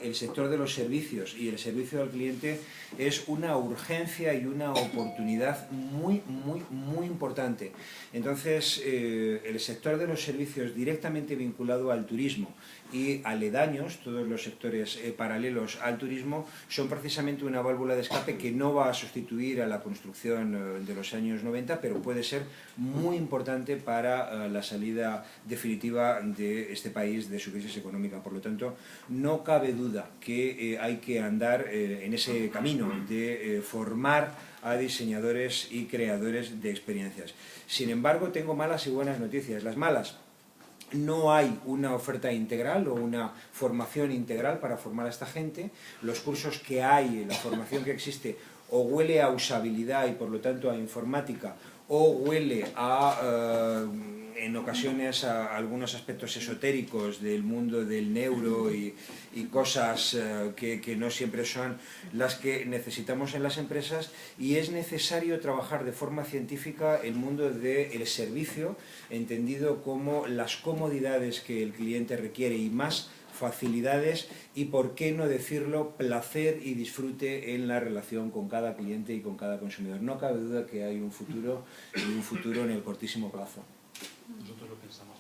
el sector de los servicios y el servicio al cliente es una urgencia y una oportunidad muy importante. Entonces, el sector de los servicios directamente vinculado al turismo y aledaños, todos los sectores paralelos al turismo, son precisamente una válvula de escape que no va a sustituir a la construcción de los años 90, pero puede ser muy importante para la salida definitiva de este país de su crisis económica. Por lo tanto, no cabe duda que hay que andar en ese camino de formar a diseñadores y creadores de experiencias. Sin embargo, tengo malas y buenas noticias. Las malas: no hay una oferta integral o una formación integral para formar a esta gente. Los cursos que hay, la formación que existe, o huele a usabilidad y por lo tanto a informática, o huele a, en ocasiones, a algunos aspectos esotéricos del mundo del neuro y cosas que no siempre son las que necesitamos en las empresas, y es necesario trabajar de forma científica el mundo del servicio, entendido como las comodidades que el cliente requiere y más facilidades y, por qué no decirlo, placer y disfrute en la relación con cada cliente y con cada consumidor. No cabe duda que hay un futuro, y un futuro en el cortísimo plazo. Nosotros lo pensamos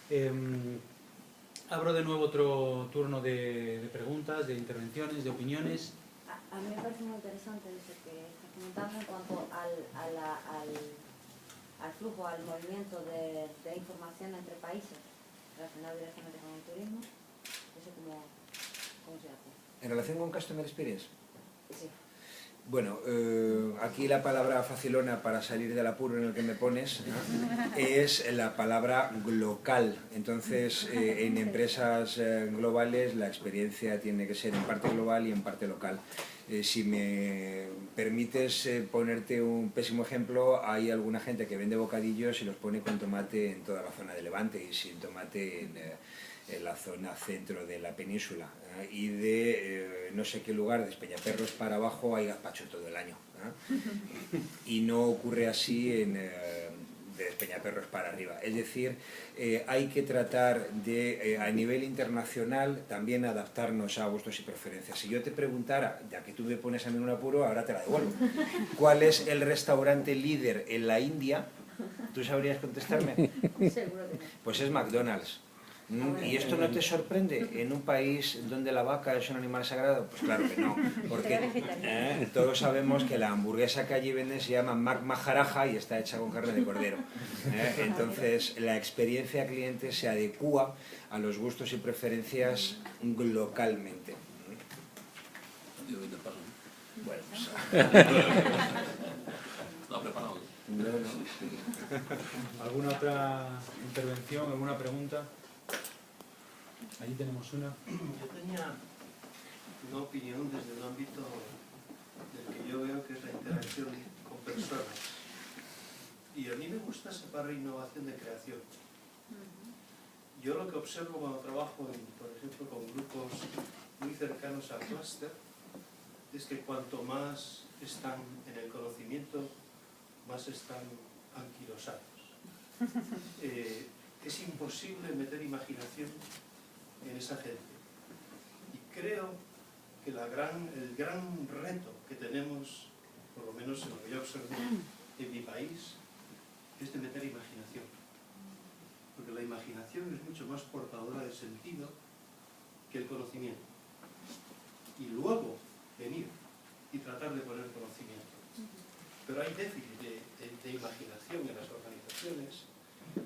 también. Abro de nuevo otro turno de preguntas, de intervenciones, de opiniones. A mí me parece muy interesante eso que estás comentando en cuanto al flujo, al movimiento de información entre países relacionado directamente con el turismo. Eso ¿cómo se hace? ¿En relación con Customer Experience? Sí. Bueno, aquí la palabra facilona para salir del apuro en el que me pones, ¿no?, es la palabra local. Entonces, en empresas globales la experiencia tiene que ser en parte global y en parte local. Si me permites ponerte un pésimo ejemplo, hay alguna gente que vende bocadillos y los pone con tomate en toda la zona de Levante y sin tomate en la zona centro de la península, y de no sé qué lugar, de Peñaperros para abajo, hay gazpacho todo el año, y no ocurre así de Peñaperros para arriba. Es decir, hay que tratar de, a nivel internacional, también adaptarnos a gustos y preferencias. Si yo te preguntara, ya que tú me pones a mí en un apuro, ahora te la devuelvo, ¿cuál es el restaurante líder en la India? ¿Tú sabrías contestarme? Seguro que no. Pues es McDonald's. ¿Y esto no te sorprende en un país donde la vaca es un animal sagrado? Pues claro que no, porque todos sabemos que la hamburguesa que allí venden se llama Mac Maharaja y está hecha con carne de cordero. Entonces, la experiencia cliente se adecúa a los gustos y preferencias localmente. Bueno, pues... ¿Lo ha preparado? No. ¿Alguna otra intervención, alguna pregunta? Allí tenemos una. Yo tenía una opinión desde el ámbito del que yo veo que es la interacción con personas. Y a mí me gusta separar innovación de creación. Yo lo que observo cuando trabajo, por ejemplo, con grupos muy cercanos al clúster, es que cuanto más están en el conocimiento, más están anquilosados. Es imposible meter imaginación en esa gente. Y creo que el gran reto que tenemos, por lo menos en lo que yo observo en mi país, es de meter imaginación. Porque la imaginación es mucho más portadora de sentido que el conocimiento. Y luego venir y tratar de poner conocimiento. Pero hay déficit de imaginación en las organizaciones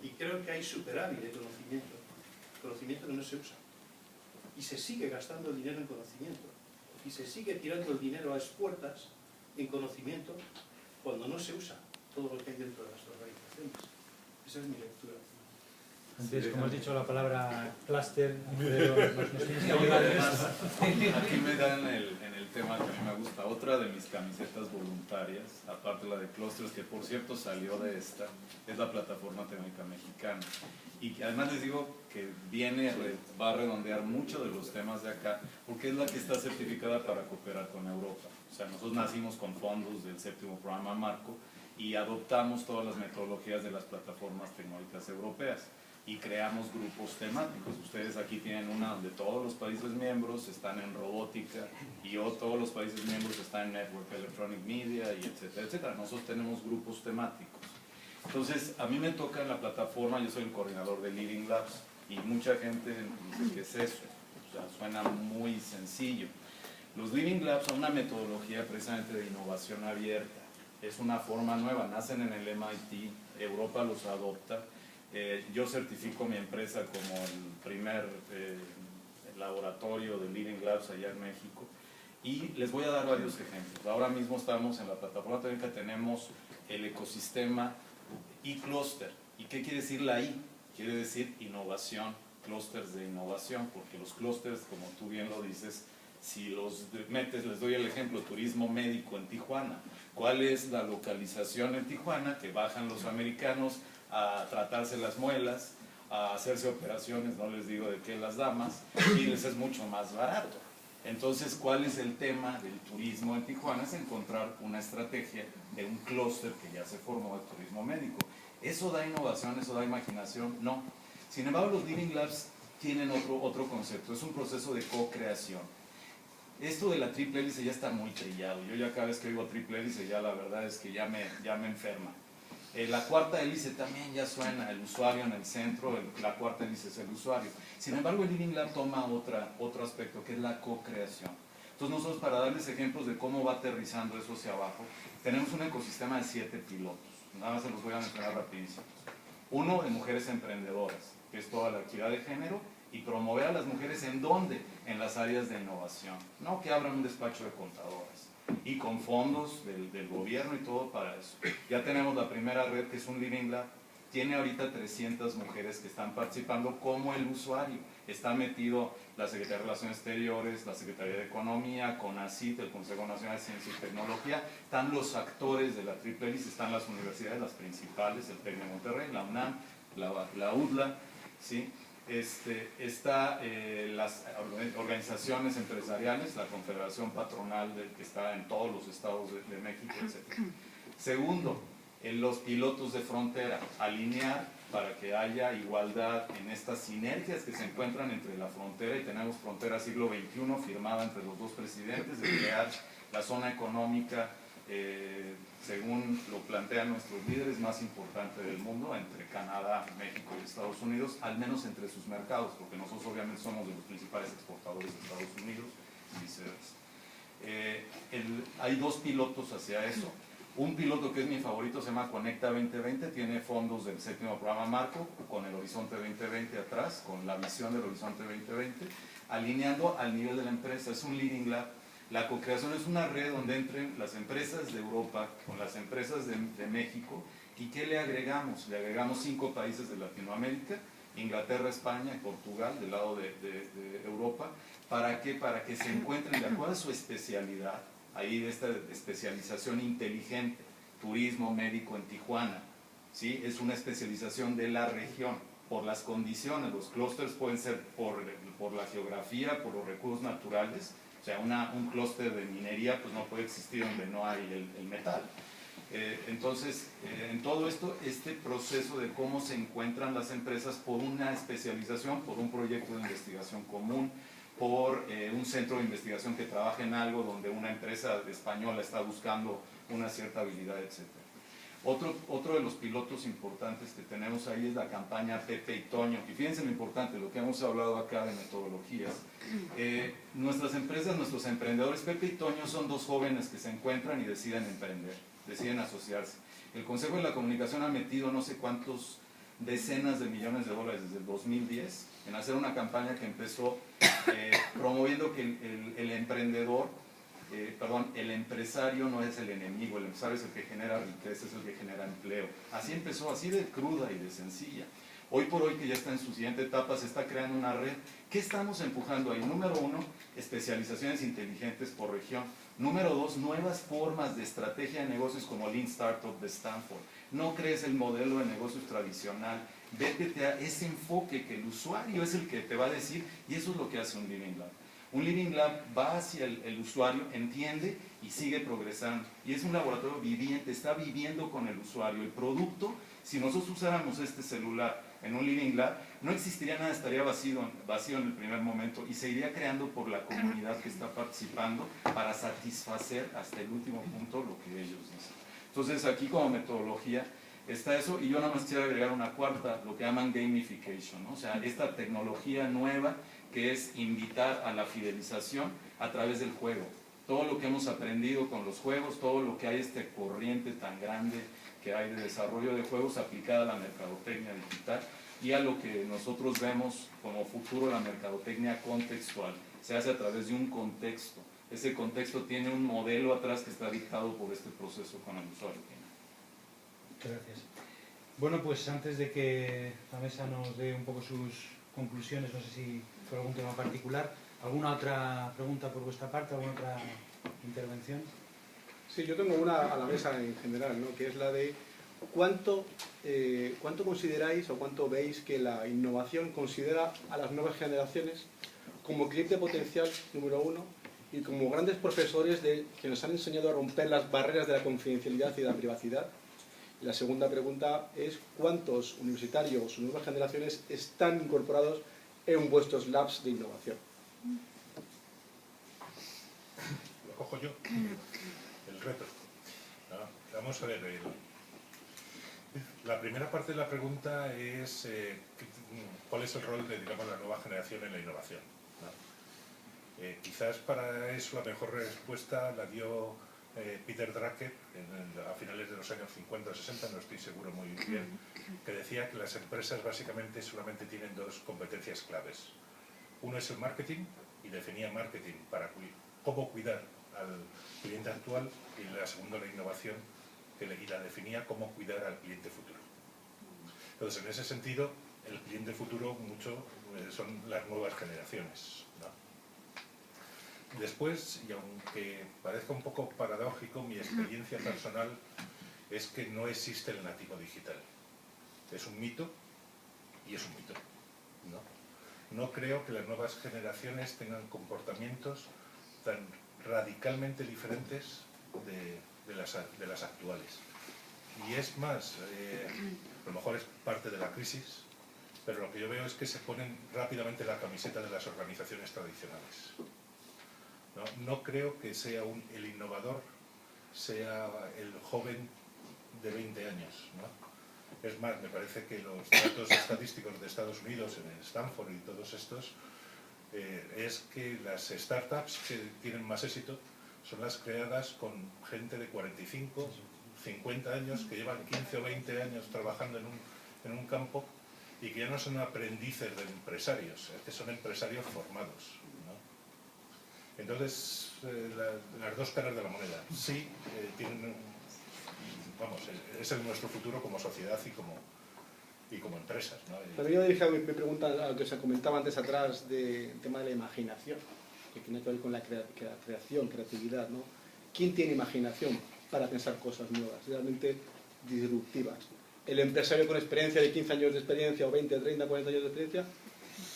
y creo que hay superávit de conocimiento que no se usa. Y se sigue gastando el dinero en conocimiento. Y se sigue tirando el dinero a expuertas en conocimiento cuando no se usa todo lo que hay dentro de las organizaciones. Esa es mi lectura. Antes, como has dicho la palabra clúster, nos tienes que ayudar en esto. Aquí me dan en el tema que a mí me gusta. Otra de mis camisetas voluntarias, aparte la de Clusters, que por cierto salió de esta, es la Plataforma Técnica Mexicana. Y además les digo que va a redondear mucho de los temas de acá, porque es la que está certificada para cooperar con Europa. O sea, nosotros nacimos con fondos del 7º programa Marco y adoptamos todas las metodologías de las plataformas tecnológicas europeas. y creamos grupos temáticos. Ustedes aquí tienen una donde todos los países miembros están en robótica y todos los países miembros están en Network Electronic Media y etcétera, etcétera. Nosotros tenemos grupos temáticos. Entonces, a mí me toca en la plataforma, yo soy el coordinador de Living Labs y mucha gente dice, ¿qué es eso? O sea, suena muy sencillo. Los Living Labs son una metodología precisamente de innovación abierta. Es una forma nueva, nacen en el MIT, Europa los adopta. Yo certifico mi empresa como el primer laboratorio de Living Labs allá en México y les voy a dar varios ejemplos. Ahora mismo estamos en la plataforma técnica, tenemos el ecosistema eCluster. ¿Y qué quiere decir la I? Quiere decir innovación, clústeres de innovación, porque los clústeres, como tú bien lo dices, si los metes, les doy el ejemplo, turismo médico en Tijuana. ¿Cuál es la localización en Tijuana? Que bajan los americanos a tratarse las muelas, a hacerse operaciones, no les digo de qué, las damas, y les es mucho más barato. Entonces, ¿cuál es el tema del turismo en Tijuana? Es encontrar una estrategia de un clúster que ya se formó de turismo médico. ¿Eso da innovación? ¿Eso da imaginación? No. Sin embargo, los Living Labs tienen otro concepto, es un proceso de co-creación. Esto de la triple hélice ya está muy trillado. Yo ya cada vez que oigo triple hélice, ya la verdad es que ya me enferma. La cuarta hélice también ya suena, el usuario en el centro, la cuarta hélice es el usuario. Sin embargo, el Living Lab toma otro aspecto, que es la co-creación. Entonces nosotros, para darles ejemplos de cómo va aterrizando eso hacia abajo, tenemos un ecosistema de 7 pilotos. Nada más se los voy a mencionar rapidísimo. Uno, de mujeres emprendedoras, que es toda la equidad de género, y promover a las mujeres ¿en dónde? En las áreas de innovación. No que abran un despacho de contadoras. Y con fondos del gobierno y todo para eso. Ya tenemos la primera red, que es un Living Lab. Tiene ahorita 300 mujeres que están participando como el usuario. Está metido la Secretaría de Relaciones Exteriores, la Secretaría de Economía, CONACYT, el Consejo Nacional de Ciencia y Tecnología. Están los actores de la triple hélice, están las universidades, las principales, el TEC de Monterrey, la UNAM, la UDLA, ¿sí? Está las organizaciones empresariales, la Confederación Patronal que está en todos los estados de México, etc. Segundo, los pilotos de frontera, alinear para que haya igualdad en estas sinergias que se encuentran entre la frontera, y tenemos frontera siglo XXI firmada entre los dos presidentes, de crear la zona económica, según lo plantean nuestros líderes, más importante del mundo, entre Canadá, México y Estados Unidos, al menos entre sus mercados, porque nosotros obviamente somos de los principales exportadores de Estados Unidos y viceversa. Hay dos pilotos hacia eso. Un piloto que es mi favorito se llama Conecta 2020, tiene fondos del 7º programa Marco, con el Horizonte 2020 atrás, con la visión del Horizonte 2020, alineando al nivel de la empresa. Es un Living Lab. La co-creación es una red donde entren las empresas de Europa con las empresas de México. ¿Y qué le agregamos? Le agregamos 5 países de Latinoamérica, Inglaterra, España y Portugal, del lado de Europa. ¿Para qué? Para que se encuentren de acuerdo a su especialidad, ahí de esta especialización inteligente, turismo médico en Tijuana, ¿sí? Es una especialización de la región, por las condiciones. Los clústeres pueden ser por la geografía, por los recursos naturales. O sea, un clúster de minería pues no puede existir donde no hay el metal. Entonces, en todo esto, este proceso de cómo se encuentran las empresas por una especialización, por un proyecto de investigación común, por un centro de investigación que trabaja en algo donde una empresa española está buscando una cierta habilidad, etc. Otro de los pilotos importantes que tenemos ahí es la campaña Pepe y Toño. Y fíjense lo importante, lo que hemos hablado acá de metodologías. Nuestras empresas, nuestros emprendedores, Pepe y Toño, son 2 jóvenes que se encuentran y deciden emprender, deciden asociarse. El Consejo de la Comunicación ha metido no sé cuántos decenas de millones de dólares desde el 2010 en hacer una campaña que empezó promoviendo que el emprendedor, el empresario no es el enemigo, el empresario es el que genera riqueza, es el que genera empleo. Así empezó, así de cruda y de sencilla. Hoy por hoy, que ya está en su siguiente etapa, se está creando una red. ¿Qué estamos empujando ahí? Número 1, especializaciones inteligentes por región. Número 2, nuevas formas de estrategia de negocios como Lean Startup de Stanford. No crees el modelo de negocios tradicional, vete a ese enfoque que el usuario es el que te va a decir, y eso es lo que hace un Living Lab. Un Living Lab va hacia el usuario, entiende y sigue progresando. Y es un laboratorio viviente, está viviendo con el usuario. El producto, si nosotros usáramos este celular en un living lab, no existiría nada, estaría vacío en el primer momento y se iría creando por la comunidad que está participando para satisfacer hasta el último punto lo que ellos dicen. Entonces aquí como metodología está eso, y yo nada más quisiera agregar una cuarta, lo que llaman gamification, ¿no? O sea, esta tecnología nueva que es invitar a la fidelización a través del juego. Todo lo que hemos aprendido con los juegos, todo lo que hay, este corriente tan grande que hay de desarrollo de juegos aplicada a la mercadotecnia digital y a lo que nosotros vemos como futuro la mercadotecnia contextual. Se hace a través de un contexto. Ese contexto tiene un modelo atrás que está dictado por este proceso con el usuario final. Muchas gracias. Bueno, pues antes de que la mesa nos dé un poco sus conclusiones, no sé si fue algún tema particular, ¿alguna otra pregunta por vuestra parte, alguna otra intervención? Sí, yo tengo una a la mesa en general, ¿no? Que es la de cuánto consideráis o cuánto veis que la innovación considera a las nuevas generaciones como cliente potencial número uno y como grandes profesores que nos han enseñado a romper las barreras de la confidencialidad y de la privacidad. Y la segunda pregunta es cuántos universitarios o nuevas generaciones están incorporados en vuestros labs de innovación. Lo cojo yo, el reto. Vamos a ver, la primera parte de la pregunta es cuál es el rol de, digamos, la nueva generación en la innovación, ¿no? Quizás para eso la mejor respuesta la dio Peter Drucker a finales de los años 50 o 60, no estoy seguro muy bien, que decía que las empresas básicamente solamente tienen dos competencias claves. Uno es el marketing, y definía marketing para cómo cuidar al cliente actual, y la segunda la innovación, que la definía cómo cuidar al cliente futuro. Entonces, en ese sentido, el cliente futuro mucho son las nuevas generaciones, ¿no? Después, y aunque parezca un poco paradójico, mi experiencia personal es que no existe el nativo digital. Es un mito, y es un mito, ¿no? No creo que las nuevas generaciones tengan comportamientos tan radicalmente diferentes de las actuales. Y es más, a lo mejor es parte de la crisis, pero lo que yo veo es que se ponen rápidamente la camiseta de las organizaciones tradicionales. No creo que sea el innovador, sea el joven de 20 años, ¿no? Es más, me parece que los datos estadísticos de Estados Unidos, en Stanford y todos estos, es que las startups que tienen más éxito son las creadas con gente de 45, 50 años, que llevan 15 o 20 años trabajando en un campo y que ya no son aprendices de empresarios, es que son empresarios formados, ¿no? Entonces, las dos caras de la moneda. Sí, es nuestro futuro como sociedad y como empresas, ¿no? Pero yo dije, me pregunta a lo que se comentaba antes atrás del tema de la imaginación, que tiene que ver con la creación, creatividad, ¿no? ¿Quién tiene imaginación para pensar cosas nuevas, realmente disruptivas? ¿El empresario con experiencia de 15 años de experiencia o 20, 30, 40 años de experiencia?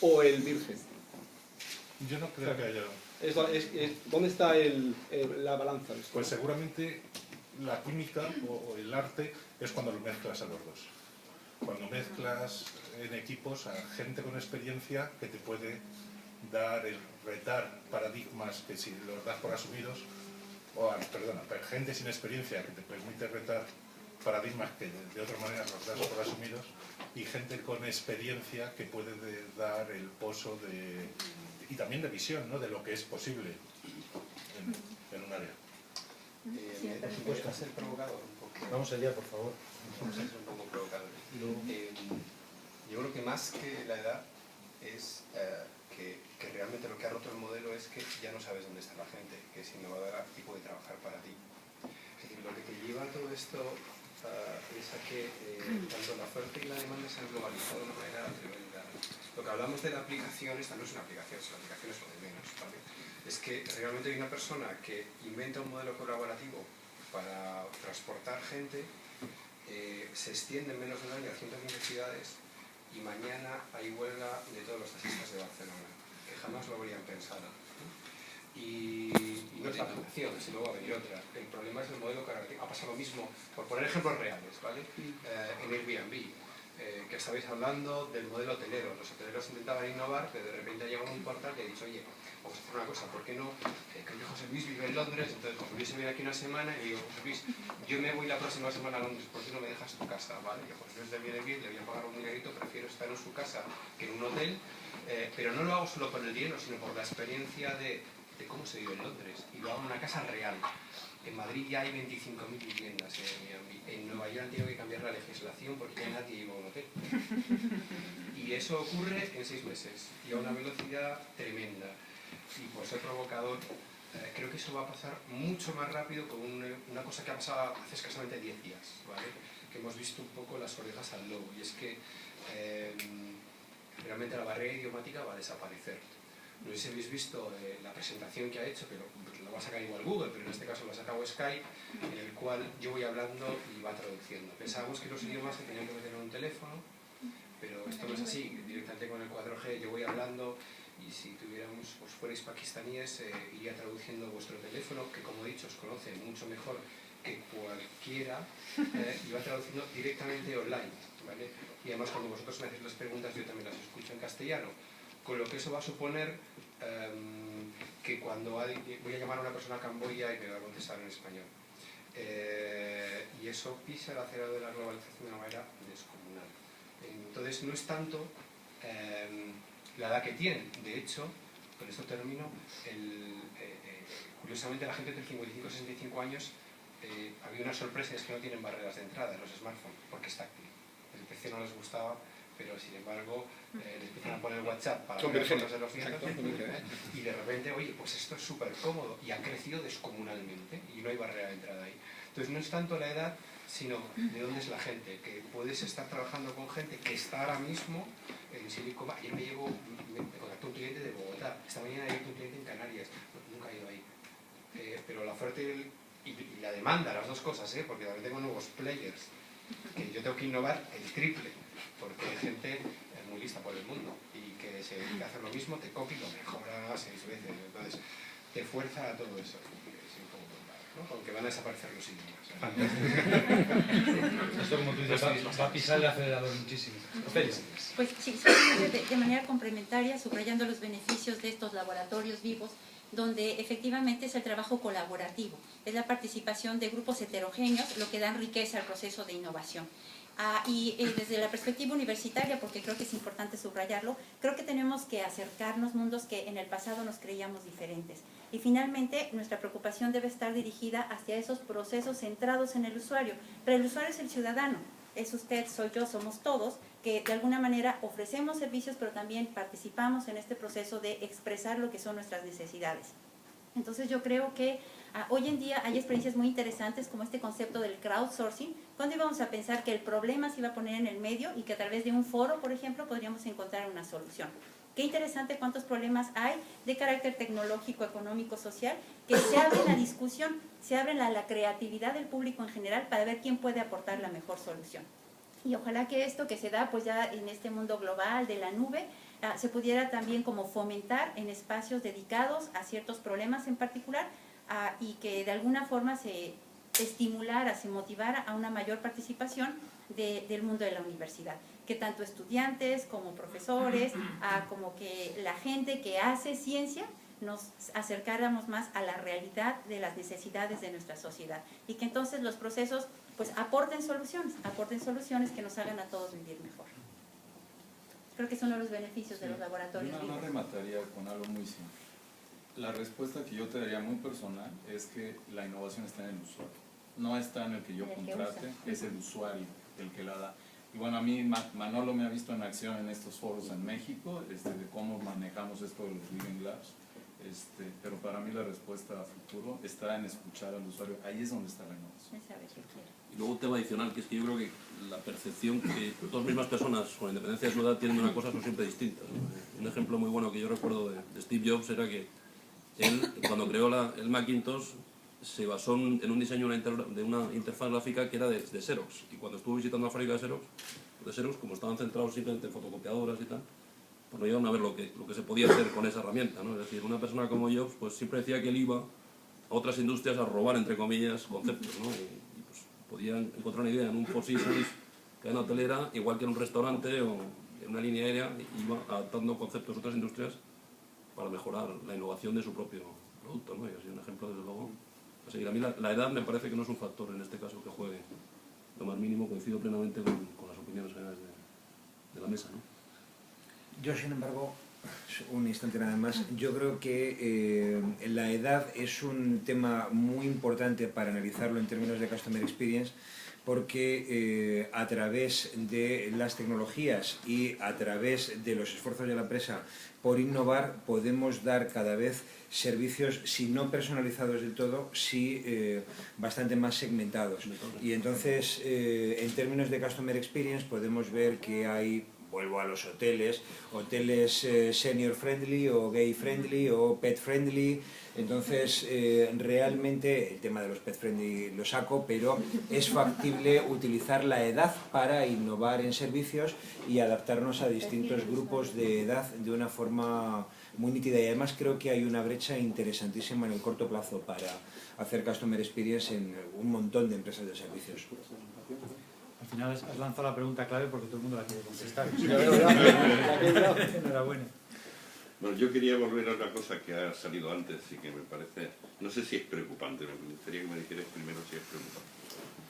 ¿O el virgen? Yo no creo que haya... ¿Dónde está la balanza? Pues seguramente la química o el arte es cuando lo mezclas a los dos. Cuando mezclas en equipos a gente con experiencia que te puede retar paradigmas que si los das por asumidos, gente sin experiencia que te permite retar paradigmas que de otra manera los das por asumidos, y gente con experiencia que puede dar el pozo y también de visión, ¿no? De lo que es posible en un área. Por supuesto, a ser provocador un poco. Vamos allá, por favor. Vamos a ser un poco provocadores. Yo creo que más que la edad es que realmente lo que ha roto el modelo es que ya no sabes dónde está la gente, que es innovadora y puede trabajar para ti. Es decir, lo que te lleva a todo esto es a que tanto la oferta y la demanda se han globalizado de una manera tremenda. Lo que hablamos de la aplicación, esta no es una aplicación, la aplicación es lo de menos, ¿vale? Es que realmente hay una persona que inventa un modelo colaborativo para transportar gente, se extiende en menos de un año a 115 ciudades y mañana hay huelga de todos los taxistas de Barcelona, que jamás lo habrían pensado. Y no es la aplicación, si luego va a venir otra. El problema es el modelo colaborativo. Ha pasado lo mismo, por poner ejemplos reales, ¿vale? En Airbnb. que estabais hablando del modelo hotelero. Los hoteleros intentaban innovar, pero de repente ha llegado un portal que ha dicho, oye, vamos a hacer una cosa, ¿por qué no? Que José Luis vive en Londres, entonces José Luis se viene aquí una semana y digo, José Luis, yo me voy la próxima semana a Londres, ¿por qué no me dejas tu casa? ¿Vale? Y a José Luis le viene bien, le voy a pagar un dinerito, prefiero estar en su casa que en un hotel, pero no lo hago solo por el dinero, sino por la experiencia de cómo se vive en Londres, y lo hago en una casa real. En Madrid ya hay 25.000 viviendas, en Nueva York han tenido que cambiar la legislación porque ya nadie iba a un hotel. Y eso ocurre en 6 meses, y a una velocidad tremenda. Y por ser provocador, creo que eso va a pasar mucho más rápido con una cosa que ha pasado hace escasamente 10 días, ¿vale? Que hemos visto un poco las orejas al lobo, y es que realmente la barrera idiomática va a desaparecer. No sé si habéis visto la presentación que ha hecho, pero lo va a sacar igual Google, pero en este caso lo ha sacado Skype, en el cual yo voy hablando y va traduciendo. Pensábamos que los idiomas se tenían que meter en un teléfono, pero esto no es así. Directamente con el 4G yo voy hablando, y si tuviéramos, pues fuerais pakistaníes, iría traduciendo vuestro teléfono, que como he dicho os conoce mucho mejor que cualquiera, y va traduciendo directamente online, ¿vale? Y además cuando vosotros me hacéis las preguntas yo también las escucho en castellano, con lo que eso va a suponer que cuando voy a llamar a una persona a Camboya y me va a contestar en español. Y eso pisa el acelerador de la globalización de una manera descomunal. Entonces no es tanto la edad que tienen. De hecho, con esto termino, curiosamente la gente entre 55 y 65 años había una sorpresa, es que no tienen barreras de entrada en los smartphones, porque es táctil. El PC no les gustaba, pero sin embargo les empiezan a poner WhatsApp para ver fotos de los nietos, y de repente, oye, pues esto es súper cómodo, y ha crecido descomunalmente, y no hay barrera de entrada ahí. Entonces no es tanto la edad, sino de dónde es la gente, que puedes estar trabajando con gente que está ahora mismo en Silicon Valley. Ayer me contactó un cliente de Bogotá, esta mañana hay un cliente en Canarias, nunca he ido ahí. Pero la oferta y la demanda, las dos cosas, porque también tengo nuevos players, que yo tengo que innovar el triple, porque hay gente muy lista por el mundo y que se dedica a hacer lo mismo, te copia y lo mejora 6 veces, entonces te fuerza a todo eso. ¿no? Aunque van a desaparecer los idiomas. Esto, como tú dices, va a pisar el acelerador muchísimo. Pues sí, solamente de manera complementaria, subrayando los beneficios de estos laboratorios vivos, donde efectivamente es el trabajo colaborativo, es la participación de grupos heterogéneos lo que da riqueza al proceso de innovación. Y desde la perspectiva universitaria, porque creo que es importante subrayarlo, creo que tenemos que acercarnos mundos que en el pasado nos creíamos diferentes. Y finalmente, nuestra preocupación debe estar dirigida hacia esos procesos centrados en el usuario. Pero el usuario es el ciudadano, es usted, soy yo, somos todos, que de alguna manera ofrecemos servicios, pero también participamos en este proceso de expresar lo que son nuestras necesidades. Entonces yo creo que hoy en día hay experiencias muy interesantes como este concepto del crowdsourcing, cuando íbamos a pensar que el problema se iba a poner en el medio y que a través de un foro, por ejemplo, podríamos encontrar una solución. Qué interesante cuántos problemas hay de carácter tecnológico, económico, social, que se abren la discusión, se abren la creatividad del público en general para ver quién puede aportar la mejor solución. Y ojalá que esto que se da pues ya en este mundo global de la nube, se pudiera también como fomentar en espacios dedicados a ciertos problemas en particular, y que de alguna forma se estimulara, se motivara a una mayor participación del mundo de la universidad. Que tanto estudiantes como profesores, como que la gente que hace ciencia, nos acercáramos más a la realidad de las necesidades de nuestra sociedad. Y que entonces los procesos pues aporten soluciones que nos hagan a todos vivir mejor. Creo que son los beneficios de los laboratorios. Yo nada más remataría con algo muy simple. La respuesta que yo te daría muy personal es que la innovación está en el usuario. No está en el que yo contrate, es el usuario el que la da. Y bueno, a mí Manolo me ha visto en acción en estos foros en México, de cómo manejamos esto de los Living Labs. Pero para mí la respuesta a futuro está en escuchar al usuario. Ahí es donde está la innovación. Y luego un tema adicional, que es que yo creo que la percepción que dos mismas personas, con independencia de su edad, tienen de una cosa son siempre distintas, ¿no? Un ejemplo muy bueno que yo recuerdo de Steve Jobs era que él, cuando creó el Macintosh, se basó en un diseño de una interfaz gráfica que era de Xerox. Y cuando estuvo visitando la fábrica de Xerox, como estaban centrados simplemente en fotocopiadoras y tal, pues no iban a ver lo que se podía hacer con esa herramienta, ¿no? Es decir, una persona como Jobs pues siempre decía que él iba a otras industrias a robar, entre comillas, conceptos, ¿no? Y pues podía encontrar una idea en un Four Seasons cadena hotelera, igual que en un restaurante o en una línea aérea, iba adaptando conceptos de otras industrias para mejorar la innovación de su propio producto, ¿no? Y así un ejemplo, desde luego, a seguir. A mí la edad me parece que no es un factor en este caso que juegue lo más mínimo, coincido plenamente con las opiniones generales de la mesa, ¿no? Yo, sin embargo, un instante nada más, yo creo que la edad es un tema muy importante para analizarlo en términos de Customer Experience, porque a través de las tecnologías y a través de los esfuerzos de la empresa por innovar, podemos dar cada vez servicios, si no personalizados del todo, sí bastante más segmentados. Y entonces, en términos de Customer Experience, podemos ver que hay, vuelvo a los hoteles senior friendly o gay friendly o pet friendly. Entonces, realmente el tema de los pet friendly lo saco, pero es factible utilizar la edad para innovar en servicios y adaptarnos a distintos grupos de edad de una forma muy nítida. Y además creo que hay una brecha interesantísima en el corto plazo para hacer Customer Experience en un montón de empresas de servicios. Al final has lanzado la pregunta clave porque todo el mundo la quiere contestar. Enhorabuena. Bueno, yo quería volver a una cosa que ha salido antes y que me parece, no sé si es preocupante, me gustaría que me dijeras primero si es preocupante.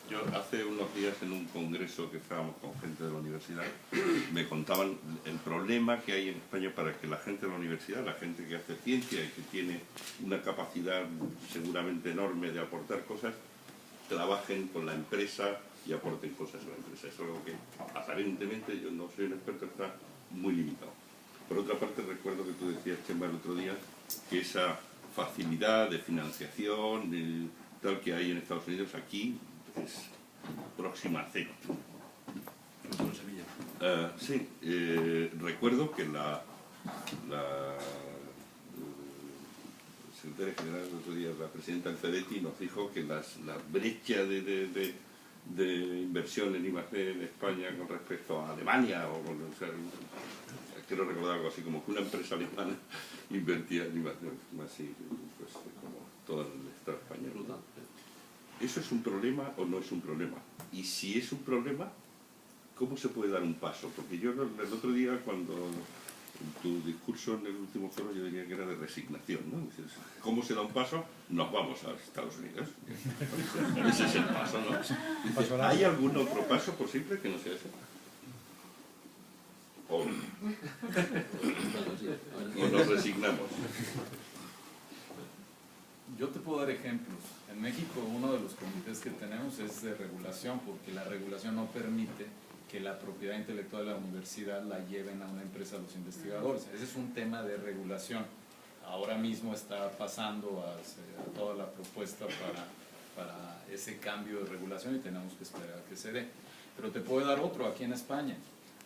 Yo hace unos días en un congreso que estábamos con gente de la universidad, me contaban el problema que hay en España para que la gente de la universidad, la gente que hace ciencia y que tiene una capacidad seguramente enorme de aportar cosas, trabajen con la empresa y aporten cosas a la empresa. Eso es algo que aparentemente, yo no soy un experto, está muy limitado. Por otra parte, recuerdo que tú decías, Chema, el otro día, que esa facilidad de financiación tal que hay en Estados Unidos, aquí es próxima a cero. Sí, recuerdo que la secretaria general el otro día, la presidenta del CEDETI, nos dijo que la brecha de inversión en I+D en España con respecto a Alemania, o sea, quiero recordar algo así como que una empresa alemana invertía en I+D, así, pues, como todo el Estado español. ¿Eso es un problema o no es un problema? Y si es un problema, ¿cómo se puede dar un paso? Porque yo el otro día, cuando en tu discurso en el último foro, yo diría que era de resignación, ¿no? Dices, ¿cómo se da un paso? Nos vamos a Estados Unidos. Ese es el paso, ¿no? Dices, ¿hay algún otro paso posible que no sea ese? O nos resignamos. Yo te puedo dar ejemplos. En México uno de los comités que tenemos es de regulación, porque la regulación no permite que la propiedad intelectual de la universidad la lleven a una empresa los investigadores. Ese es un tema de regulación. Ahora mismo está pasando a toda la propuesta para ese cambio de regulación y tenemos que esperar a que se dé. Pero te puedo dar otro aquí en España.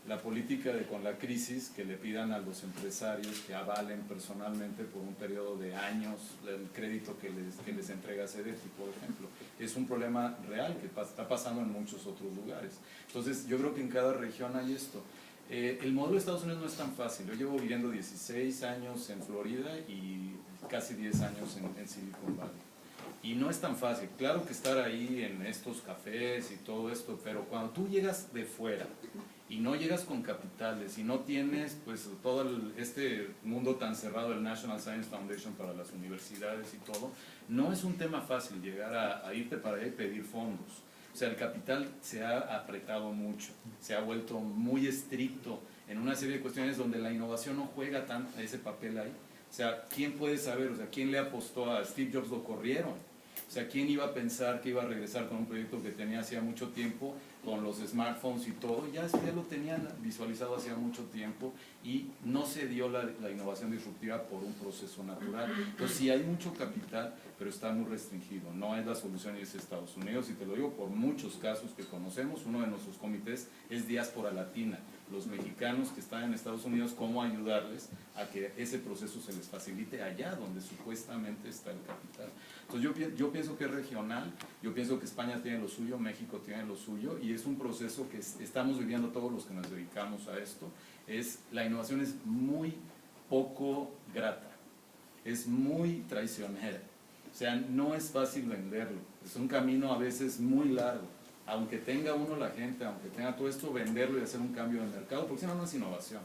La política de con la crisis, que le pidan a los empresarios que avalen personalmente por un periodo de años el crédito que les entrega CEDETI, por ejemplo, es un problema real que está pasando en muchos otros lugares. Entonces yo creo que en cada región hay esto. El modelo de Estados Unidos no es tan fácil. Yo llevo viviendo 16 años en Florida y casi 10 años en Silicon Valley. Y no es tan fácil. Claro que estar ahí en estos cafés y todo esto, pero cuando tú llegas de fuera y no llegas con capitales y no tienes pues todo este mundo tan cerrado del National Science Foundation para las universidades y todo, no es un tema fácil llegar a irte para allá y pedir fondos. O sea, el capital se ha apretado mucho, se ha vuelto muy estricto en una serie de cuestiones donde la innovación no juega tanto ese papel ahí. O sea, ¿quién puede saber? O sea, ¿quién le apostó a Steve Jobs? Lo corrieron. O sea, ¿quién iba a pensar que iba a regresar con un proyecto que tenía hacía mucho tiempo, con los smartphones y todo? Ya lo tenían visualizado hacía mucho tiempo y no se dio la innovación disruptiva por un proceso natural. Entonces sí hay mucho capital, pero está muy restringido. No es la solución irse a Estados Unidos, y te lo digo por muchos casos que conocemos. Uno de nuestros comités es Diáspora Latina. Los mexicanos que están en Estados Unidos, cómo ayudarles a que ese proceso se les facilite allá donde supuestamente está el capital. Entonces yo pienso que es regional, yo pienso que España tiene lo suyo, México tiene lo suyo, y es un proceso que estamos viviendo todos los que nos dedicamos a esto. La innovación es muy poco grata, es muy traicionera. O sea, no es fácil venderlo, es un camino a veces muy largo. aunque tenga uno la gente, aunque tenga todo esto, venderlo y hacer un cambio de mercado, porque si no, no es innovación.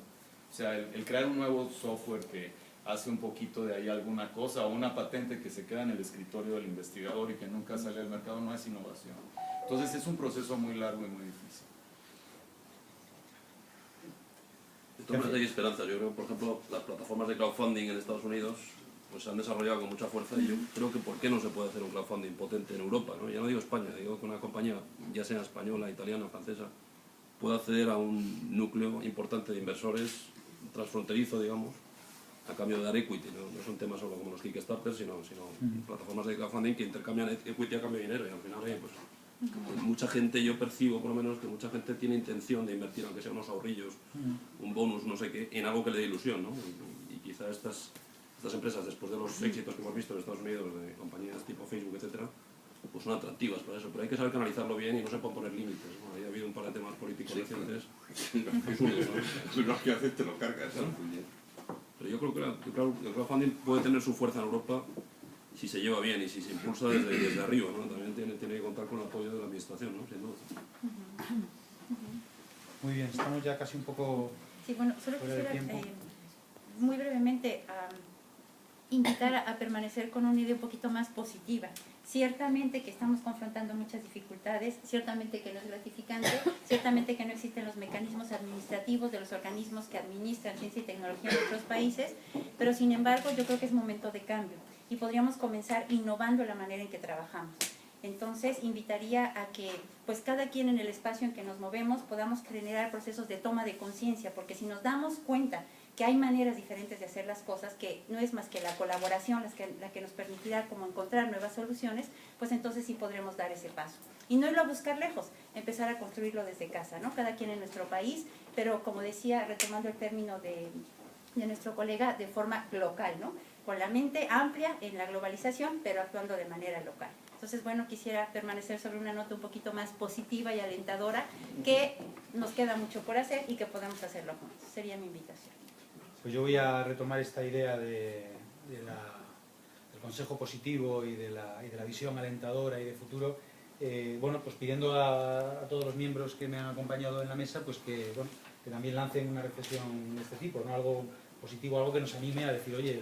O sea, el crear un nuevo software que hace un poquito de ahí alguna cosa, o una patente que se queda en el escritorio del investigador y que nunca sale al mercado, no es innovación. Entonces es un proceso muy largo y muy difícil. De todas maneras hay esperanzas. Yo creo, por ejemplo, las plataformas de crowdfunding en Estados Unidos pues se han desarrollado con mucha fuerza, y yo creo que ¿por qué no se puede hacer un crowdfunding potente en Europa, ¿no? Ya no digo España, digo que una compañía, ya sea española, italiana, francesa, pueda acceder a un núcleo importante de inversores transfronterizo, digamos, a cambio de dar equity. No son temas solo como los Kickstarter, sino plataformas de crowdfunding que intercambian equity a cambio de dinero, y al final pues mucha gente, yo percibo por lo menos que mucha gente tiene intención de invertir, aunque sea unos ahorrillos, un bonus, no sé qué, en algo que le dé ilusión, ¿no? Y quizá estas empresas, después de los éxitos que hemos visto en Estados Unidos, de compañías tipo Facebook, etcétera, pues son atractivas para eso, pero hay que saber canalizarlo bien y no se pueden poner límites, ¿no? Ahí ha habido un par de temas políticos recientes. Lo que haces te lo cargas, ¿no? Pero yo creo que el crowdfunding puede tener su fuerza en Europa si se lleva bien y si se impulsa desde arriba, ¿no? También tiene que contar con el apoyo de la administración, ¿no? Sin duda. Muy bien, estamos ya casi un poco... Sí, bueno, solo quisiera muy brevemente invitar a permanecer con una idea un poquito más positiva. Ciertamente que estamos confrontando muchas dificultades, ciertamente que no es gratificante, ciertamente que no existen los mecanismos administrativos de los organismos que administran ciencia y tecnología en otros países, pero sin embargo yo creo que es momento de cambio y podríamos comenzar innovando la manera en que trabajamos. Entonces invitaría a que pues cada quien en el espacio en que nos movemos podamos generar procesos de toma de conciencia, porque si nos damos cuenta que hay maneras diferentes de hacer las cosas, que no es más que la colaboración la que nos permitirá como encontrar nuevas soluciones, pues entonces sí podremos dar ese paso. Y no irlo a buscar lejos, empezar a construirlo desde casa, ¿no? Cada quien en nuestro país, pero como decía, retomando el término de nuestro colega, de forma local, ¿no? Con la mente amplia en la globalización, pero actuando de manera local. Entonces, bueno, quisiera permanecer sobre una nota un poquito más positiva y alentadora, que nos queda mucho por hacer y que podamos hacerlo juntos. Sería mi invitación. Pues yo voy a retomar esta idea del consejo positivo y de la visión alentadora y de futuro, bueno, pues pidiendo a todos los miembros que me han acompañado en la mesa, pues que también lancen una reflexión de este tipo, ¿no? Algo positivo, algo que nos anime a decir, oye,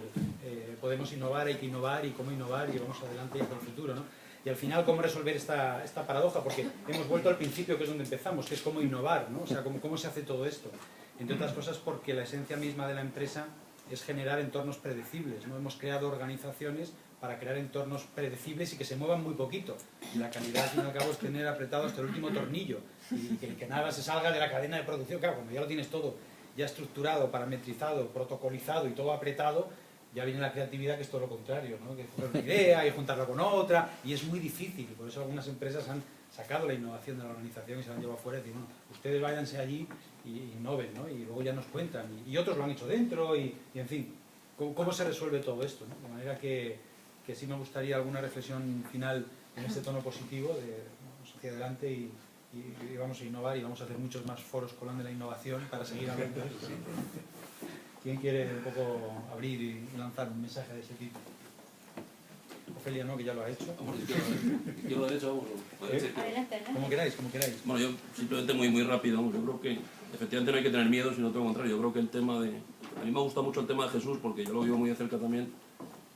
podemos innovar, hay que innovar, y cómo innovar, y vamos adelante hacia el futuro, ¿no? Y al final, ¿cómo resolver esta paradoja? Porque hemos vuelto al principio, que es donde empezamos, que es cómo innovar, ¿no? O sea, cómo se hace todo esto. Entre otras cosas porque la esencia misma de la empresa es generar entornos predecibles, ¿no? Hemos creado organizaciones para crear entornos predecibles y que se muevan muy poquito. Y la calidad, al fin y al cabo, es tener apretado hasta el último tornillo y que nada se salga de la cadena de producción. Claro, cuando ya lo tienes todo ya estructurado, parametrizado, protocolizado y todo apretado, ya viene la creatividad, que es todo lo contrario, ¿no? Que es una idea y juntarla con otra, y es muy difícil. Por eso algunas empresas han sacado la innovación de la organización y se la han llevado fuera y dicen, bueno, ustedes váyanse allí y innoven, ¿no? Y luego ya nos cuentan. Y otros lo han hecho dentro y en fin, ¿cómo se resuelve todo esto, ¿no? De manera que sí me gustaría alguna reflexión final en este tono positivo de vamos hacia adelante y vamos a innovar y vamos a hacer muchos más foros Colón de la innovación para seguir hablando de esto. ¿Quién quiere un poco abrir y lanzar un mensaje de ese tipo? Ofelia, ¿no? Que ya lo ha hecho. Yo lo he hecho, vamos. Como queráis, como queráis. Bueno, yo simplemente muy rápido, yo creo que efectivamente no hay que tener miedo, sino todo lo contrario. Yo creo que el tema de... A mí me gusta mucho el tema de Jesús, porque yo lo vivo muy de cerca también,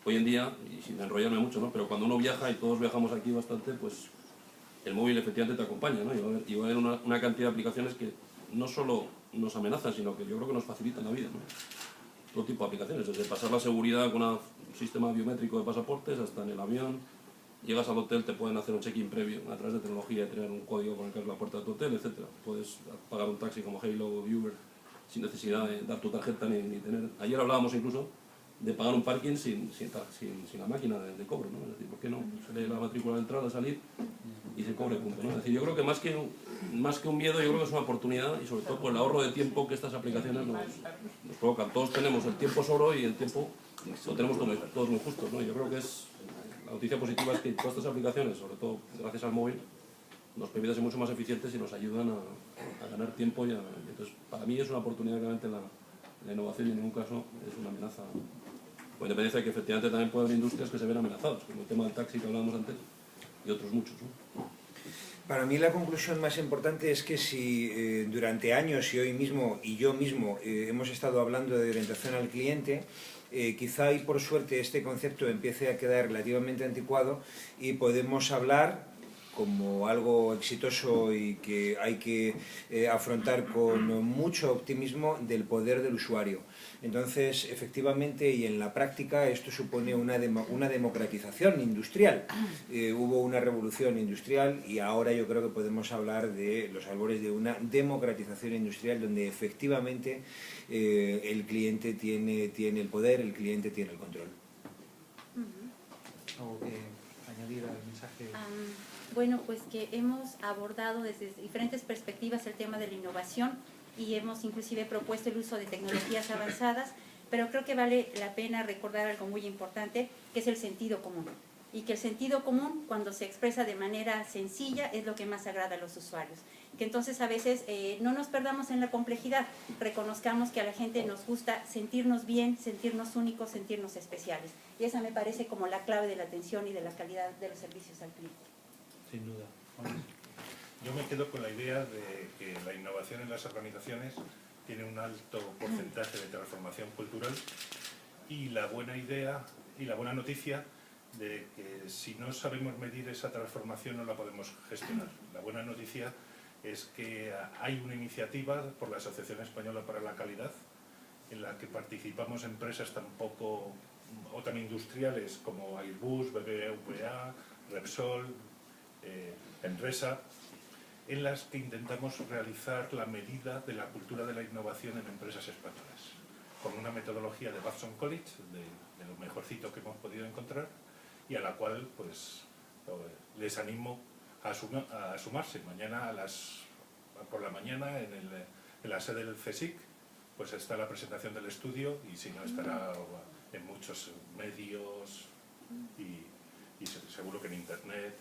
hoy en día, y sin enrollarme mucho, ¿no? Pero cuando uno viaja, y todos viajamos aquí bastante, pues el móvil efectivamente te acompaña, ¿no? Y va a haber una cantidad de aplicaciones que no solo nos amenazan, sino que yo creo que nos facilitan la vida, ¿no? Todo tipo de aplicaciones, desde pasar la seguridad con un sistema biométrico de pasaportes hasta en el avión. Llegas al hotel, te pueden hacer un check-in previo a través de tecnología y tener un código con el que abres la puerta de tu hotel, etc. Puedes pagar un taxi como Halo o Uber sin necesidad de dar tu tarjeta ni tener... Ayer hablábamos incluso de pagar un parking sin la máquina de cobro, ¿no? Es decir, ¿por qué no? Se lee la matrícula de entrada, salir y se cobre, punto, ¿no? Es decir, yo creo que más que un miedo, yo creo que es una oportunidad y sobre todo por el ahorro de tiempo que estas aplicaciones nos provocan. Todos tenemos el tiempo es oro y el tiempo lo tenemos todos muy justos, ¿no? Yo creo que la noticia positiva es que todas estas aplicaciones, sobre todo gracias al móvil, nos permiten ser mucho más eficientes y nos ayudan a ganar tiempo. Entonces, para mí es una oportunidad realmente la innovación y en ningún caso es una amenaza. Con independencia de que efectivamente también puede haber industrias que se ven amenazadas, como el tema del taxi que hablábamos antes y otros muchos, ¿no? Para mí la conclusión más importante es que si durante años y hoy mismo y yo mismo hemos estado hablando de orientación al cliente, quizá y por suerte este concepto empiece a quedar relativamente anticuado y podemos hablar como algo exitoso y que hay que afrontar con mucho optimismo del poder del usuario. Entonces, efectivamente, y en la práctica, esto supone una democratización industrial. Hubo una revolución industrial y ahora yo creo que podemos hablar de los albores de una democratización industrial donde efectivamente el cliente tiene el poder, el cliente tiene el control. ¿Algo que añadir al mensaje? Bueno, pues que hemos abordado desde diferentes perspectivas el tema de la innovación y hemos inclusive propuesto el uso de tecnologías avanzadas, pero creo que vale la pena recordar algo muy importante, que es el sentido común. Y que el sentido común, cuando se expresa de manera sencilla, es lo que más agrada a los usuarios. Que entonces a veces no nos perdamos en la complejidad, reconozcamos que a la gente nos gusta sentirnos bien, sentirnos únicos, sentirnos especiales. Y esa me parece como la clave de la atención y de la calidad de los servicios al cliente. Sin duda. Yo me quedo con la idea de que la innovación en las organizaciones tiene un alto porcentaje de transformación cultural y la buena idea y la buena noticia de que si no sabemos medir esa transformación no la podemos gestionar. La buena noticia es que hay una iniciativa por la Asociación Española para la Calidad en la que participamos empresas tan industriales como Airbus, BBVA, Repsol, Enresa, en las que intentamos realizar la medida de la cultura de la innovación en empresas españolas, con una metodología de Babson College, de lo mejorcito que hemos podido encontrar, y a la cual pues les animo a sumarse. Mañana por la mañana en la sede del CSIC pues está la presentación del estudio y si no estará en muchos medios y seguro que en internet,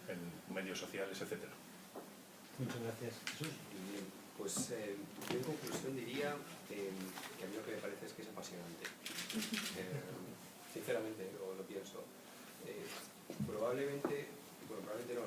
en medios sociales, etcétera. Muchas gracias. Jesús. Pues yo en conclusión diría que a mí lo que me parece es que es apasionante. Sinceramente lo pienso. Probablemente no